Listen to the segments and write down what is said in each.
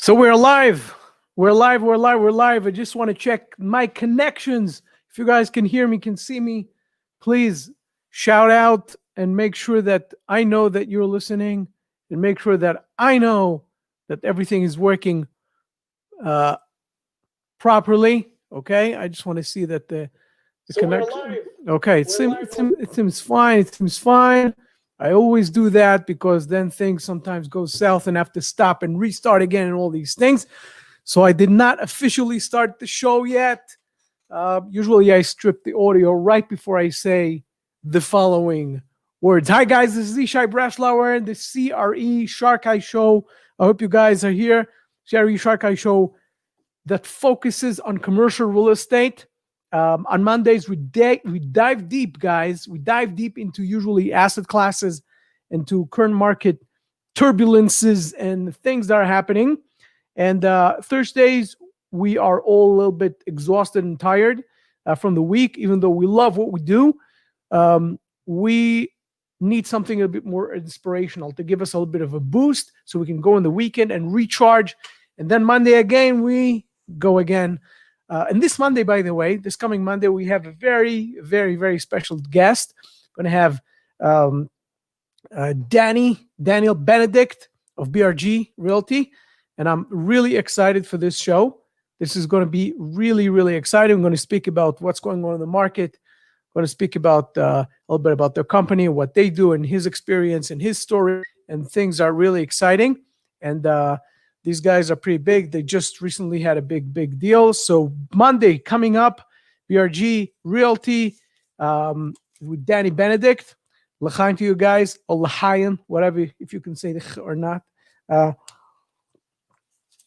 So we're live. We're live. We're live. We're live. I just want to check my connections. If you guys can hear me, can see me, please shout out and make sure that I know that you're listening, and make sure that I know that everything is working properly. Okay. I just want to see that the connection. Okay. It seems fine. It seems fine. I always do that because then things sometimes go south and have to stop and restart again and all these things. So I did not officially start the show yet. Usually I strip the audio right before I say the following words. Hi guys, this is Ishai Breslauer and the CRE SharkEye Show. I hope you guys are here. CRE SharkEye Show that focuses on commercial real estate. On Mondays, we dive deep, guys. We dive deep into usually asset classes, into current market turbulences and things that are happening. And Thursdays, we are all a little bit exhausted and tired from the week. Even though we love what we do, we need something a bit more inspirational to give us a little bit of a boost so we can go in the weekend and recharge. And then Monday again, we go again. And this Monday, by the way, this coming Monday, we have a very, very, very special guest. We're going to have Daniel Benedict of BRG Realty. And I'm really excited for this show. This is going to be really, really exciting. I'm going to speak about what's going on in the market. I'm going to speak about a little bit about their company, what they do, and his experience and his story. And things are really exciting. And these guys are pretty big. They just recently had a big deal. So Monday coming up, BRG Realty with Danny Benedict. L'chaim to you guys, or l'chaim, whatever, if you can say the or not.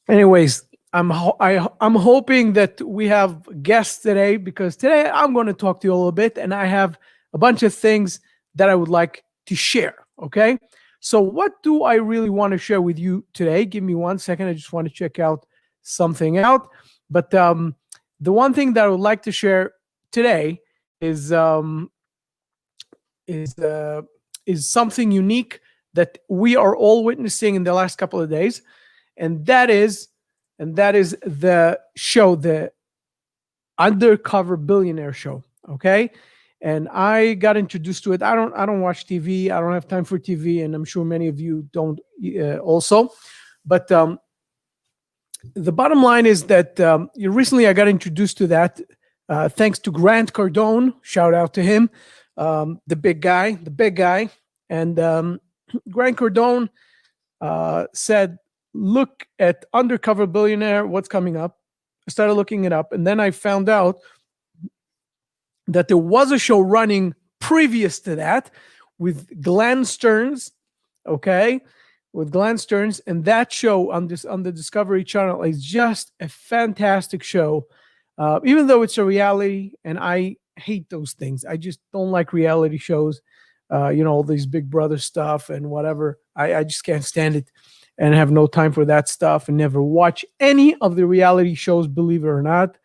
Anyways, I'm hoping that we have guests today, because today I'm going to talk to you a little bit, and I have a bunch of things that I would like to share. Okay. So what do I really want to share with you today? Give me 1 second. I just want to check out something out. But the one thing that I would like to share today is something unique that we are all witnessing in the last couple of days, and that is the show, the Undercover Billionaire show. Okay. And I got introduced to it. I don't watch TV. I don't have time for TV, and I'm sure many of you don't also. But the bottom line is that recently I got introduced to that thanks to Grant Cardone. Shout out to him, the big guy. And Grant Cardone said, "Look at Undercover Billionaire. What's coming up?" I started looking it up, and then I found out that there was a show running previous to that with Glenn Stearns, okay? With Glenn Stearns, and that show on the Discovery Channel is just a fantastic show. Even though it's a reality, and I hate those things. I just don't like reality shows, all these Big Brother stuff and whatever. I just can't stand it, and have no time for that stuff, and never watch any of the reality shows, believe it or not.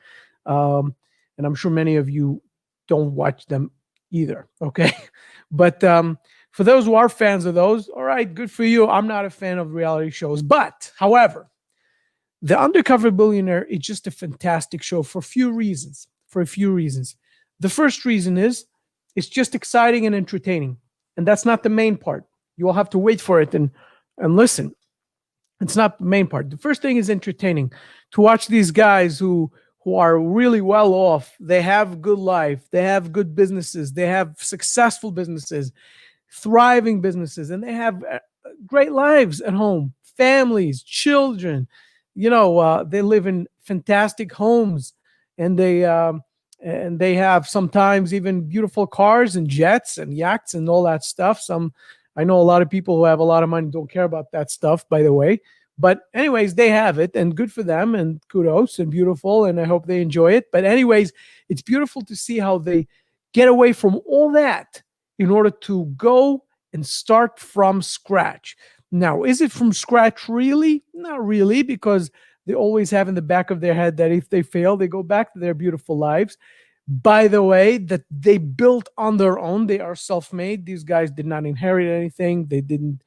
And I'm sure many of you don't watch them either, okay? But for those who are fans of those, all right, good for you. I'm not a fan of reality shows. But, however, the Undercover Billionaire is just a fantastic show for a few reasons. The first reason is it's just exciting and entertaining. And that's not the main part. You will have to wait for it and listen. It's not the main part. The first thing is entertaining. To watch these guys who are really well off. They have good life. They have good businesses. They have successful businesses, thriving businesses, and they have great lives at home, families, children. They live in fantastic homes, and they have sometimes even beautiful cars and jets and yachts and all that stuff. I know a lot of people who have a lot of money don't care about that stuff, by the way. But anyways, they have it, and good for them, and kudos, and beautiful, and I hope they enjoy it. But anyways, it's beautiful to see how they get away from all that in order to go and start from scratch. Now, is it from scratch really? Not really, because they always have in the back of their head that if they fail, they go back to their beautiful lives. By the way, that they built on their own. They are self-made. These guys did not inherit anything. They didn't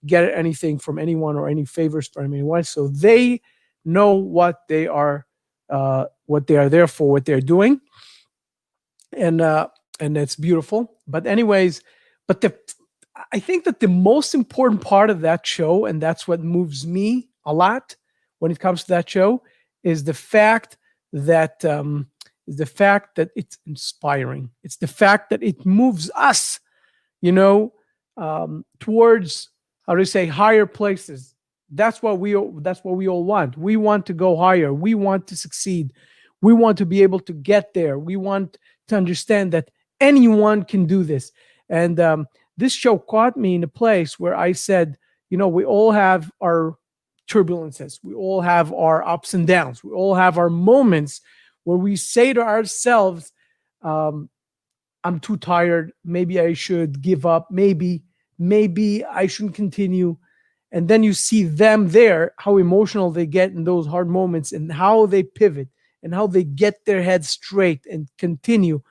get anything from anyone or any favors from anyone. So they know what they are there for, what they're doing, and that's beautiful. But anyways, but I think that the most important part of that show, and that's what moves me a lot when it comes to that show, is the fact that it's inspiring. It's the fact that it moves us, towards, how to say, higher places. That's what we all want. We want to go higher. We want to succeed. We want to be able to get there. We want to understand that anyone can do this. And this show caught me in a place where I said, we all have our turbulences. We all have our ups and downs. We all have our moments where we say to ourselves, I'm too tired. Maybe I should give up. Maybe I shouldn't continue. And then you see them there, how emotional they get in those hard moments and how they pivot and how they get their head straight and continue.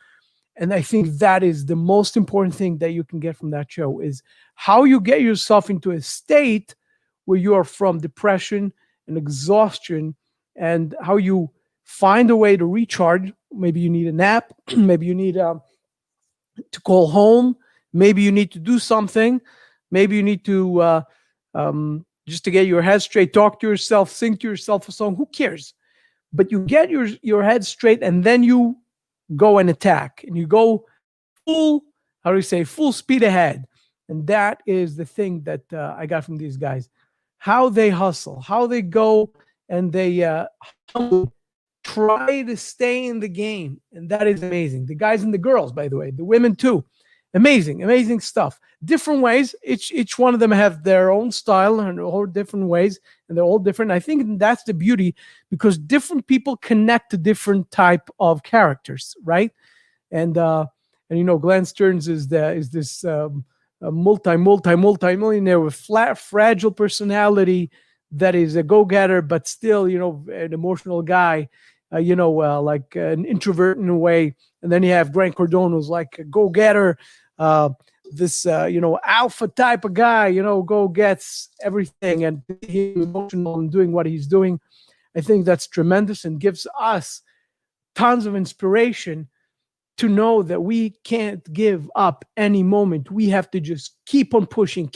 And I think that is the most important thing that you can get from that show, is how you get yourself into a state where you are from depression and exhaustion, and how you find a way to recharge. Maybe you need a nap. Maybe you need to call home. Maybe you need to do something. Maybe you need to just to get your head straight, talk to yourself, sing to yourself a song. Who cares? But you get your head straight, and then you go and attack, and you go full speed ahead. And that is the thing that I got from these guys, how they hustle, how they go, and they try to stay in the game. And that is amazing. The guys and the girls, by the way, the women too. Amazing stuff. Different ways. Each one of them have their own style and all different ways, and they're all different. I think that's the beauty, because different people connect to different type of characters, right? And Glenn Stearns is this multi-millionaire with fragile personality that is a go-getter, but still, an emotional guy, like an introvert in a way. And then you have Grant Cardone, who's like a go-getter, this alpha type of guy, go gets everything, and he's emotional and doing what he's doing. I think that's tremendous and gives us tons of inspiration to know that we can't give up any moment. We have to just keep on pushing.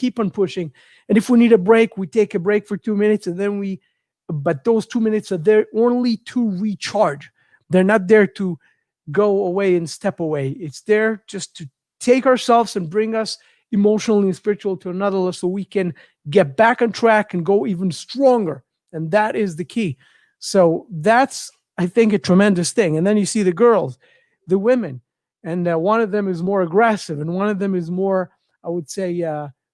And if we need a break, we take a break for 2 minutes, and then but those 2 minutes are there only to recharge. They're not there to go away and step away. It's there just to take ourselves and bring us emotionally and spiritual to another level, so we can get back on track and go even stronger. And that is the key. So that's, I think, a tremendous thing. And then you see the girls, the women, and one of them is more aggressive, and one of them is more, I would say,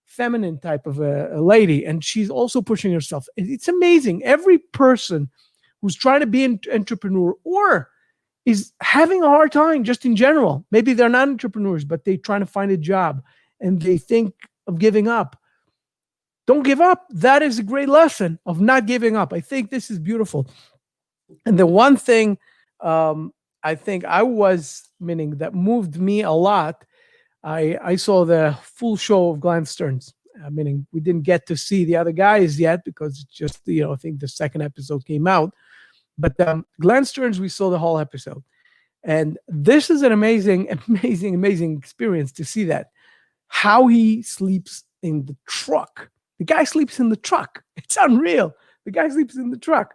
feminine type of a lady, and she's also pushing herself. It's amazing. Every person who's trying to be an entrepreneur or is having a hard time just in general, maybe they're not entrepreneurs, but they're trying to find a job and they think of giving up. Don't give up. That is a great lesson of not giving up. I think this is beautiful. And the one thing I think that moved me a lot, I saw the full show of Glenn Stearns. Meaning we didn't get to see the other guys yet, because it's just, I think the second episode came out. But Glenn Stearns, we saw the whole episode. And this is an amazing experience to see that. How he sleeps in the truck. The guy sleeps in the truck. It's unreal. The guy sleeps in the truck.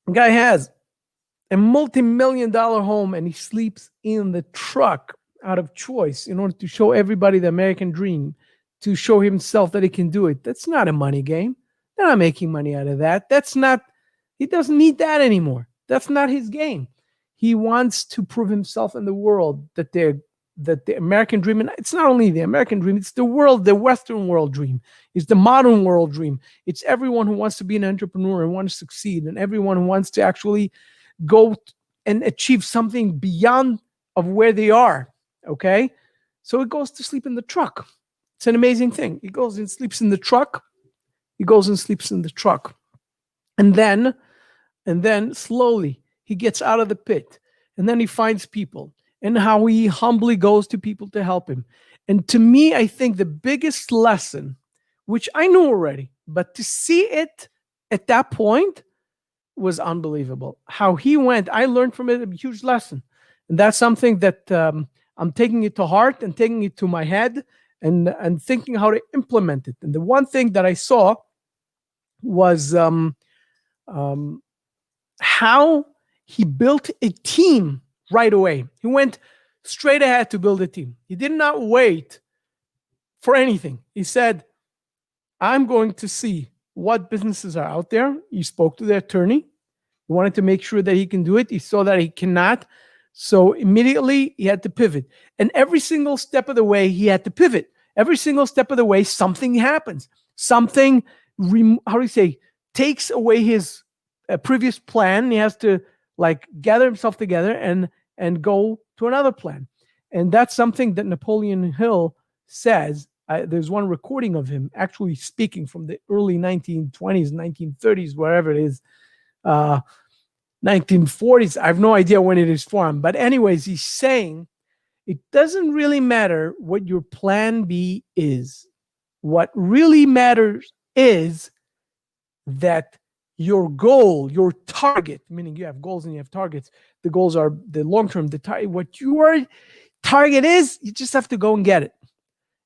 The guy has a multi-million-dollar home, and he sleeps in the truck out of choice, in order to show everybody the American dream, to show himself that he can do it. That's not a money game. They're not making money out of that. He doesn't need that anymore. That's not his game. He wants to prove himself in the world that the American dream, and it's not only the American dream, it's the Western world dream. It's the modern world dream. It's everyone who wants to be an entrepreneur and wants to succeed, and everyone who wants to actually go and achieve something beyond of where they are. Okay? So he goes to sleep in the truck. It's an amazing thing. He goes and sleeps in the truck. And then slowly he gets out of the pit, and then he finds people, and how he humbly goes to people to help him. And to me, I think the biggest lesson, which I knew already, but to see it at that point was unbelievable. How he went, I learned from it a huge lesson. And that's something that I'm taking it to heart and taking it to my head and thinking how to implement it. And the one thing that I saw was how he built a team right away. He went straight ahead to build a team. He did not wait for anything. He said, I'm going to see what businesses are out there. He spoke to the attorney. He wanted to make sure that he can do it. He saw that he cannot. So immediately he had to pivot. And every single step of the way, he had to pivot. Every single step of the way, something happens. Something, takes away his previous plan. He has to gather himself together and go to another plan. And that's something that Napoleon Hill says. There's one recording of him actually speaking from the early 1920s, 1930s, wherever it is, 1940s. I have no idea when it is formed. But anyways, he's saying it doesn't really matter what your plan B is. What really matters is that your goal, your target, meaning you have goals and you have targets. The goals are the long-term. What your target is, you just have to go and get it.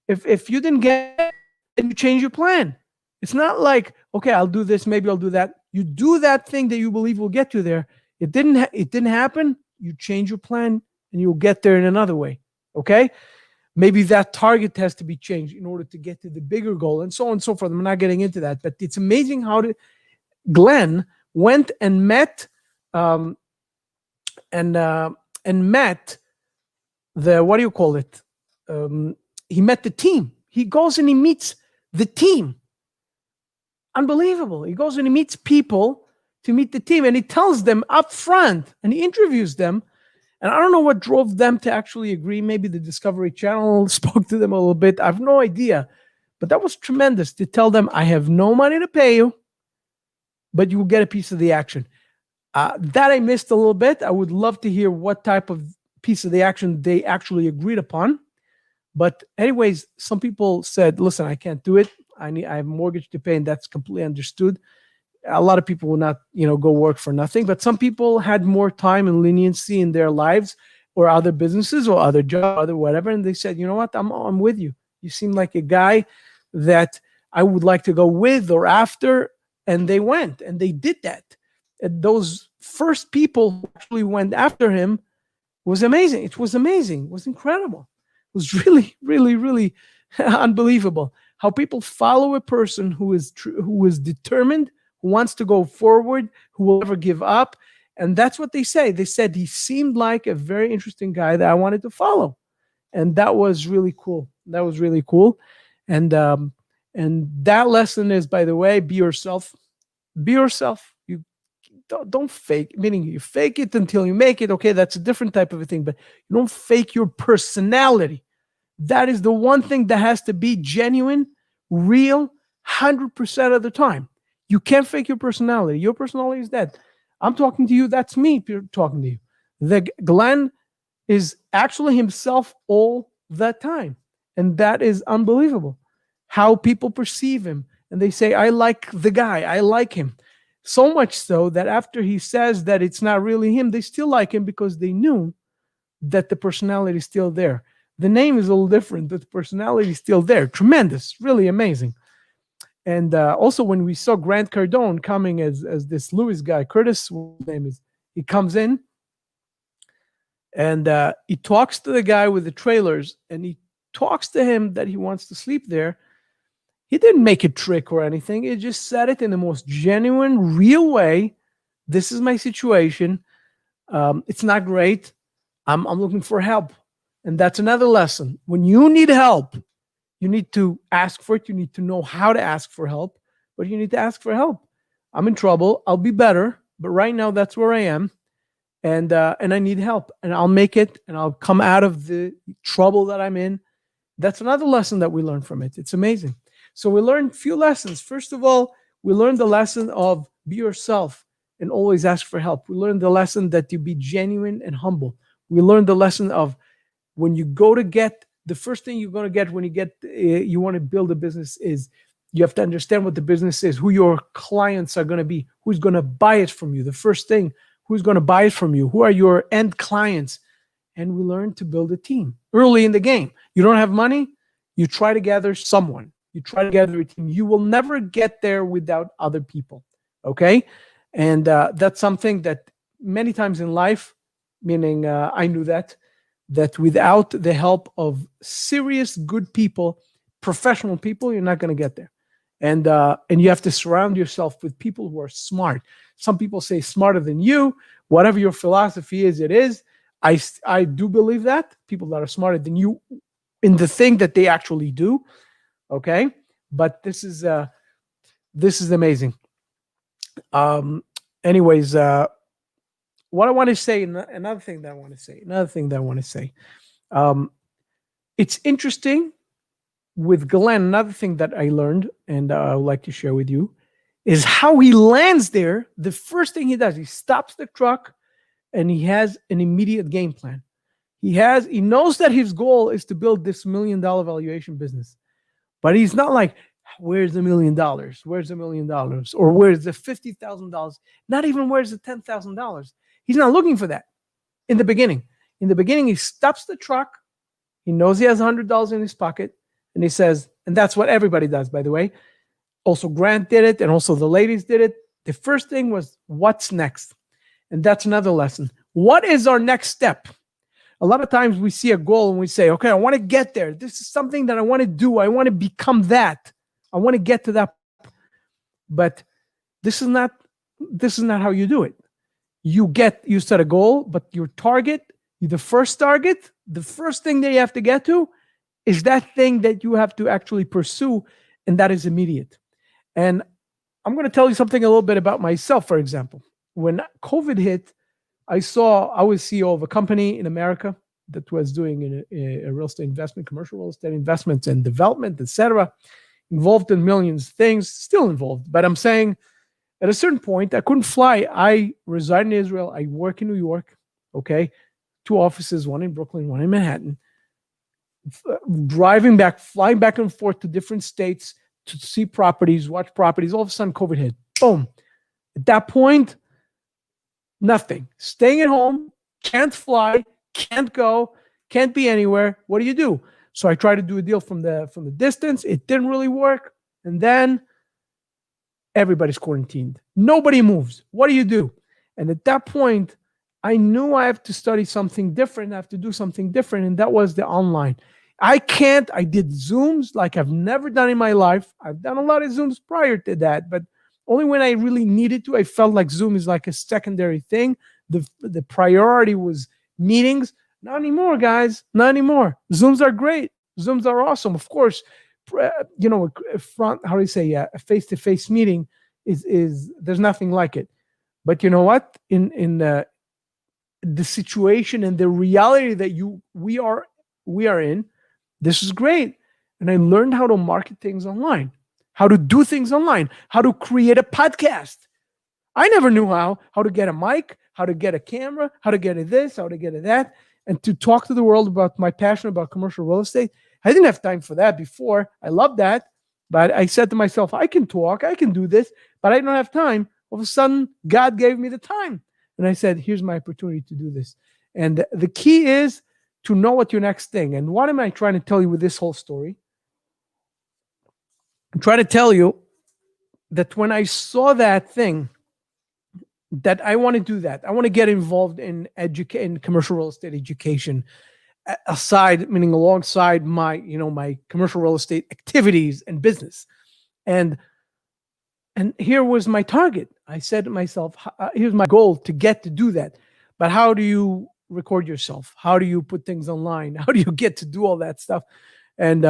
If you didn't get it, then you change your plan. It's not like, okay, I'll do this, maybe I'll do that. You do that thing that you believe will get you there. It didn't happen. You change your plan and you'll get there in another way. Okay? Maybe that target has to be changed in order to get to the bigger goal, and so on and so forth. I'm not getting into that, but it's amazing how Glenn went and met met the, what do you call it? He met the team. He goes and he meets the team. Unbelievable. He goes and he meets people to meet the team, and he tells them up front and he interviews them. And I don't know what drove them to actually agree. Maybe the Discovery Channel spoke to them a little bit. I have no idea. But that was tremendous to tell them, I have no money to pay you, but you will get a piece of the action. That I missed a little bit. I would love to hear what type of piece of the action they actually agreed upon. But anyways, some people said, listen, I can't do it. I have a mortgage to pay, and that's completely understood. A lot of people will not, go work for nothing. But some people had more time and leniency in their lives or other businesses or other jobs, other whatever. And they said, you know what, I'm with you. You seem like a guy that I would like to go with or after. And they went and they did that. And those first people who actually went after him was amazing. It was amazing. It was incredible. It was really, really, really unbelievable how people follow a person who is determined, who wants to go forward, who will never give up. And that's what they say. They said he seemed like a very interesting guy that I wanted to follow. And that was really cool. That was really cool. And that lesson is, by the way, be yourself. Be yourself. You don't fake, meaning you fake it until you make it. Okay, that's a different type of a thing, but you don't fake your personality. That is the one thing that has to be genuine, real, 100% of the time. You can't fake your personality. Your personality is dead. I'm talking to you. That's me talking to you. The Glenn is actually himself all the time. And that is unbelievable. How people perceive him. And they say, I like the guy. I like him. So much so that after he says that it's not really him, they still like him because they knew that the personality is still there. The name is a little different, but the personality is still there. Tremendous. Really amazing. And also when we saw Grant Cardone coming as this Lewis guy, Curtis, what his name is, he comes in and he talks to the guy with the trailers, and he talks to him that he wants to sleep there. He didn't make a trick or anything. He just said it in the most genuine, real way. This is my situation. It's not great. I'm looking for help. And that's another lesson. When you need help, you need to ask for it. You need to know how to ask for help, but you need to ask for help. I'm in trouble. I'll be better. But right now, that's where I am. And I need help. And I'll make it. And I'll come out of the trouble that I'm in. That's another lesson that we learned from it. It's amazing. So we learned a few lessons. First of all, we learned the lesson of be yourself and always ask for help. We learned the lesson that you be genuine and humble. We learned the lesson of when you go to get the first thing you're going to get when you want to build a business is you have to understand what the business is, who your clients are going to be, who's going to buy it from you. The first thing, who's going to buy it from you? Who are your end clients? And we learn to build a team early in the game. You don't have money, you try to gather someone. You try to gather a team. You will never get there without other people, okay? And that's something that many times in life, meaning I knew that without the help of serious, good people, professional people, you're not going to get there. And you have to surround yourself with people who are smart. Some people say smarter than you. Whatever your philosophy is, it is. I do believe that people that are smarter than you in the thing that they actually do. Okay, but this is amazing. Anyways, what I want to say, another thing that I want to say, it's interesting with Glenn. Another thing that I learned, and I would like to share with you, is how he lands there. The first thing he does, he stops the truck, and he has an immediate game plan. He knows that his goal is to build this $1 million valuation business. But he's not like, where's the $1 million? Where's the $1 million? Or where's the $50,000? Not even where's the $10,000? He's not looking for that in the beginning. In the beginning, he stops the truck. He knows he has $100 in his pocket. And he says, and that's what everybody does, by the way. Also, Grant did it. And also the ladies did it. The first thing was, what's next? And that's another lesson. What is our next step? A lot of times we see a goal and we say, okay, I want to get there. This is something that I want to do. I want to become that. I want to get to that. But this is not how you do it. You set a goal, but your target, the first thing that you have to get to is that thing that you have to actually pursue, and that is immediate. And I'm going to tell you something a little bit about myself, for example. When COVID hit, I was CEO of a company in America that was doing a real estate investment, commercial real estate investments and development, etc. Involved in millions of things, still involved. But I'm saying at a certain point, I couldn't fly. I reside in Israel. I work in New York, okay? 2 offices, one in Brooklyn, one in Manhattan. Flying back and forth to different states to see properties, watch properties. All of a sudden, COVID hit. Boom. At that point, nothing. Staying at home, can't fly, can't go, can't be anywhere. What do? So I tried to do a deal from the distance. It didn't really work. And then everybody's quarantined. Nobody moves. What do? And at that point, I knew I have to study something different. I have to do something different. And that was the online. I did Zooms like I've never done in my life. I've done a lot of Zooms prior to that, but only when I really needed to. I felt like Zoom is like a secondary thing. The priority was meetings. Not anymore, guys. Not anymore. Zooms are great. Zooms are awesome. Of course, a face-to-face meeting is there's nothing like it. But you know what? In the situation and the reality that we are in, this is great. And I learned how to market things online, how to do things online, how to create a podcast. I never knew how to get a mic, how to get a camera, how to get a this, how to get a that, and to talk to the world about my passion about commercial real estate. I didn't have time for that before. I loved that. But I said to myself, I can talk, I can do this, but I don't have time. All of a sudden, God gave me the time. And I said, here's my opportunity to do this. And the key is to know what your next thing. And what am I trying to tell you with this whole story? I'm trying to tell you that when I saw that thing, that I want to do that. I want to get involved in commercial real estate education, meaning alongside my commercial real estate activities and business. And here was my target. I said to myself, here's my goal to do that. But how do you record yourself? How do you put things online? How do you get to do all that stuff? And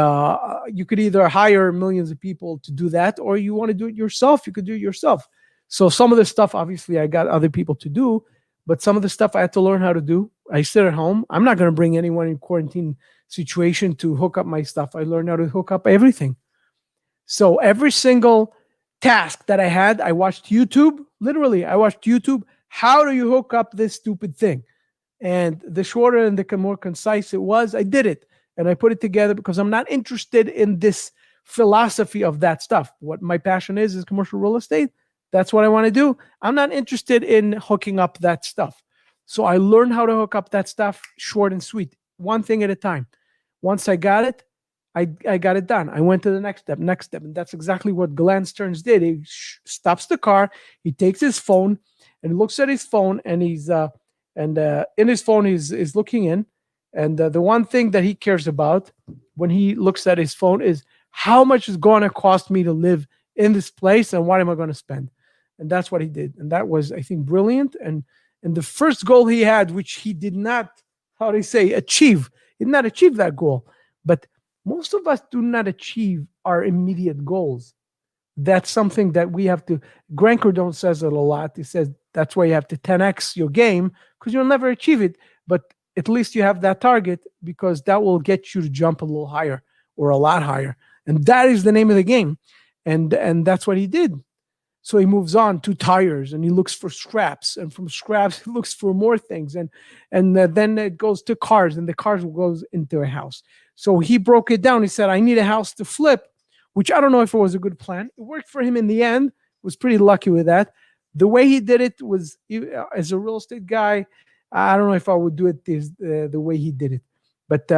you could either hire millions of people to do that, or you want to do it yourself. You could do it yourself. So some of the stuff, obviously, I got other people to do, but some of the stuff I had to learn how to do. I sit at home. I'm not going to bring anyone in quarantine situation to hook up my stuff. I learned how to hook up everything. So every single task that I had, I watched YouTube. Literally, I watched YouTube. How do you hook up this stupid thing? And the shorter and the more concise it was, I did it. and I put it together because I'm not interested in this philosophy of that stuff. What my passion is commercial real estate. That's what I want to do. I'm not interested in hooking up that stuff. So I learned how to hook up that stuff short and sweet, one thing at a time. Once I got it, I got it done. I went to the next step. And that's exactly what Glenn Stearns did. He stops the car, he takes his phone and looks at his phone, and he's in his phone he's looking in. And the one thing that he cares about when he looks at his phone is how much is going to cost me to live in this place and what am I going to spend? And that's what he did. And that was, I think, brilliant. And the first goal he had, which he did not, achieve. He did not achieve that goal. But most of us do not achieve our immediate goals. That's something that we have to, Grant Cardone says it a lot. He says that's why you have to 10x your game, because you'll never achieve it. But at least you have that target, because that will get you to jump a little higher or a lot higher. And that is the name of the game. And that's what he did. So he moves on to tires, and he looks for scraps, and from scraps he looks for more things, and then it goes to cars, and the cars goes into a house. So he broke it down. He said, I need a house to flip, which I don't know if it was a good plan. It worked for him in the end. Was pretty lucky with that. The way he did it was, as a real estate guy, I don't know if I would do it the way he did it, but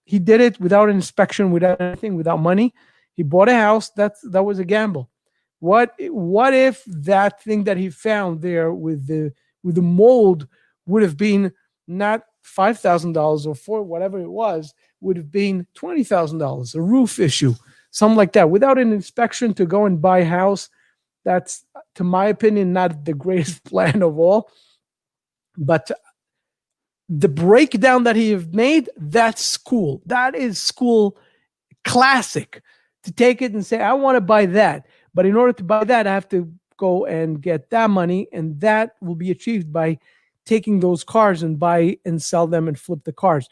he did it without an inspection, without anything, without money. He bought a house. That was a gamble. What if that thing that he found there with the mold would have been not $5,000 or for whatever it was, would have been $20,000, a roof issue, something like that, without an inspection to go and buy a house? That's, to my opinion, not the greatest plan of all. But the breakdown that he have made, that's cool. That is school classic, to take it and say, I want to buy that. But in order to buy that, I have to go and get that money, and that will be achieved by taking those cars and buy and sell them and flip the cars,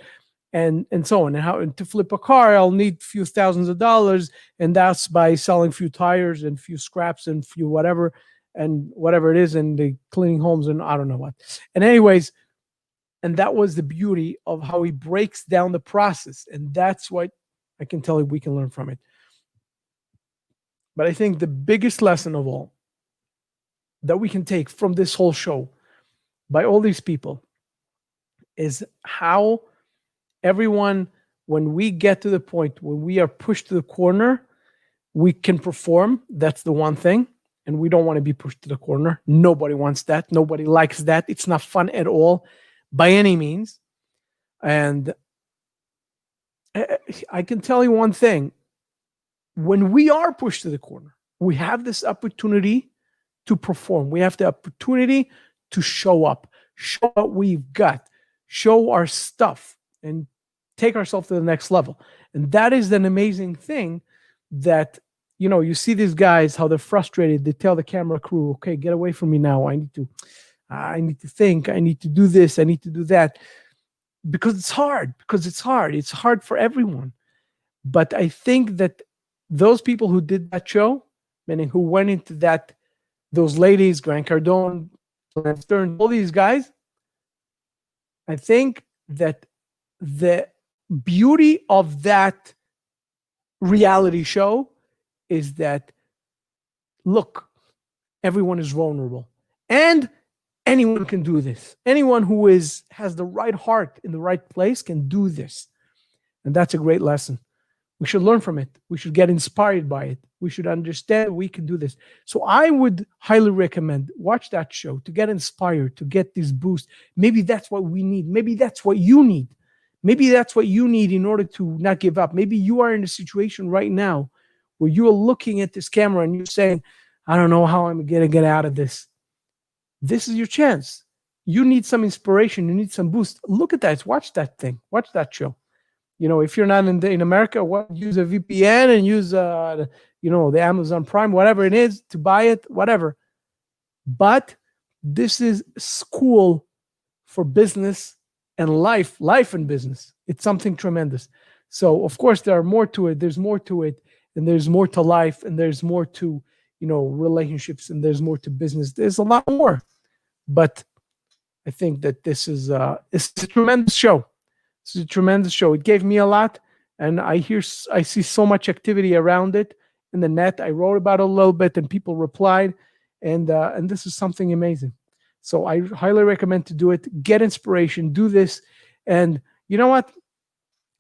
and so on. And to flip a car, I'll need a few thousands of dollars, and that's by selling a few tires and a few scraps and few whatever it is, and the cleaning homes and I don't know what. And anyways, and that was the beauty of how he breaks down the process, and that's what I can tell you we can learn from it. But I think the biggest lesson of all that we can take from this whole show by all these people is how everyone, when we get to the point where we are pushed to the corner, we can perform. That's the one thing. And we don't want to be pushed to the corner. Nobody wants that. Nobody likes that. It's not fun at all by any means. And I can tell you one thing. When we are pushed to the corner, we have this opportunity to perform. We have the opportunity to show up, show what we've got, show our stuff, and take ourselves to the next level. And that is an amazing thing that, you see these guys, how they're frustrated. They tell the camera crew, okay, get away from me now. I need to think. I need to do this. I need to do that. Because it's hard. It's hard for everyone. But I think that those people who did that show, meaning who went into that, those ladies, Grant Cardone, Stearns, all these guys, I think that the beauty of that reality show is that, look, everyone is vulnerable, and anyone can do this. Anyone who has the right heart in the right place can do this. And that's a great lesson. We should learn from it. We should get inspired by it. We should understand we can do this. So I would highly recommend watch that show to get inspired, to get this boost. Maybe that's what we need. Maybe that's what you need. Maybe that's what you need in order to not give up. Maybe you are in a situation right now where you are looking at this camera and you're saying, I don't know how I'm going to get out of this. This is your chance. You need some inspiration. You need some boost. Look at that. Watch that thing. Watch that show. If you're not in America, use a VPN and use the Amazon Prime, whatever it is, to buy it, whatever. But this is school for business and life and business. It's something tremendous. So of course there are more to it. There's more to it, and there's more to life, and there's more to relationships, and there's more to business. There's a lot more. But I think that this is a tremendous show. This is a tremendous show. It gave me a lot. and I see so much activity around it in the net. I wrote about it a little bit, and people replied, and this is something amazing. So I highly recommend to do it. Get inspiration, do this, and you know what?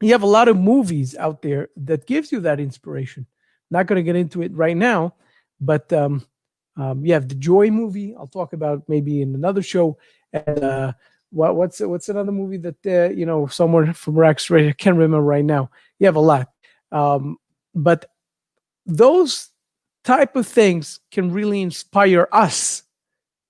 You have a lot of movies out there that gives you that inspiration. Not going to get into it right now, but you have the Joy movie. I'll talk about maybe in another show. And what's another movie that somewhere from Rex? I can't remember right now. You have a lot, but those type of things can really inspire us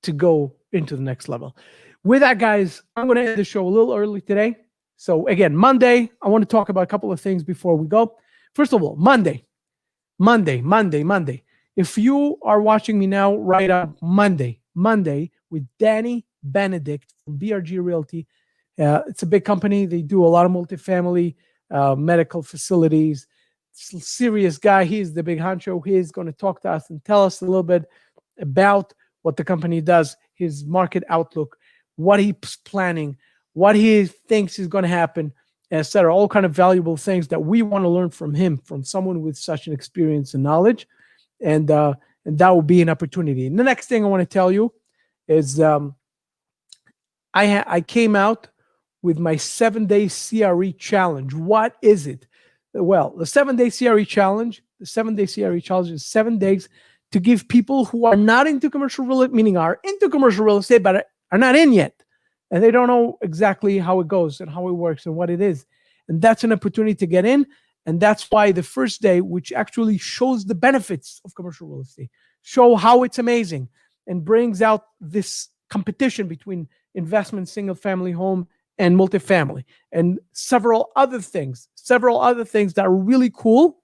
to go into the next level. With that, guys, I'm going to end the show a little early today. So again, Monday, I want to talk about a couple of things before we go. First of all, Monday. If you are watching me now, right on Monday with Danny Benedict from BRG Realty. It's a big company. They do a lot of multifamily medical facilities. Serious guy. He's the big honcho. He's going to talk to us and tell us a little bit about what the company does, his market outlook, what he's planning, what he thinks is going to happen, etc. All kind of valuable things that we want to learn from him, from someone with such an experience and knowledge, and that will be an opportunity. And the next thing I want to tell you is I came out with my 7-day CRE challenge. What is it? Well, the 7-day CRE challenge. The 7-day CRE challenge is 7 days to give people who are not into commercial real estate, meaning are into commercial real estate but are not in yet, and they don't know exactly how it goes and how it works and what it is. And that's an opportunity to get in. And that's why the first day, which actually shows the benefits of commercial real estate, show how it's amazing, and brings out this competition between investment, single family home, and multifamily, and several other things that are really cool.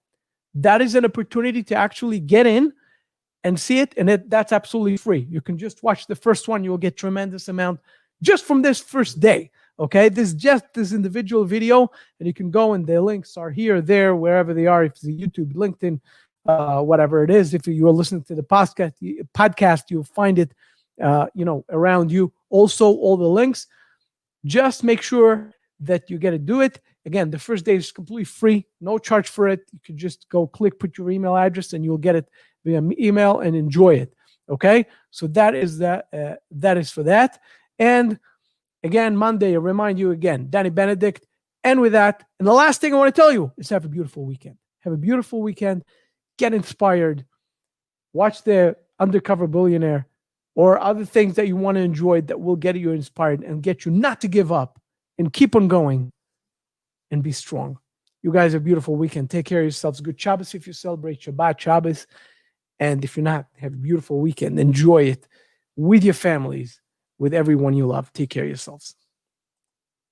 That is an opportunity to actually get in and see it. And that's absolutely free. You can just watch the first one. You'll get tremendous amount just from this first day. Okay, this is just this individual video, and you can go, and the links are here, there, wherever they are. If it's YouTube, LinkedIn, whatever it is. If you are listening to the podcast, you'll find it, around you. Also, all the links. Just make sure that you get to do it. Again, the first day is completely free, no charge for it. You can just go click, put your email address, and you'll get it via email and enjoy it. Okay, so that is that is for that. And again, Monday, I remind you again, Danny Benedict. And with that, and the last thing I want to tell you is have a beautiful weekend. Have a beautiful weekend. Get inspired. Watch the Undercover Billionaire or other things that you want to enjoy that will get you inspired and get you not to give up and keep on going and be strong. You guys have a beautiful weekend. Take care of yourselves. Good Shabbos if you celebrate Shabbat Shabbos. And if you're not, have a beautiful weekend. Enjoy it with your families, with everyone you love. Take care of yourselves.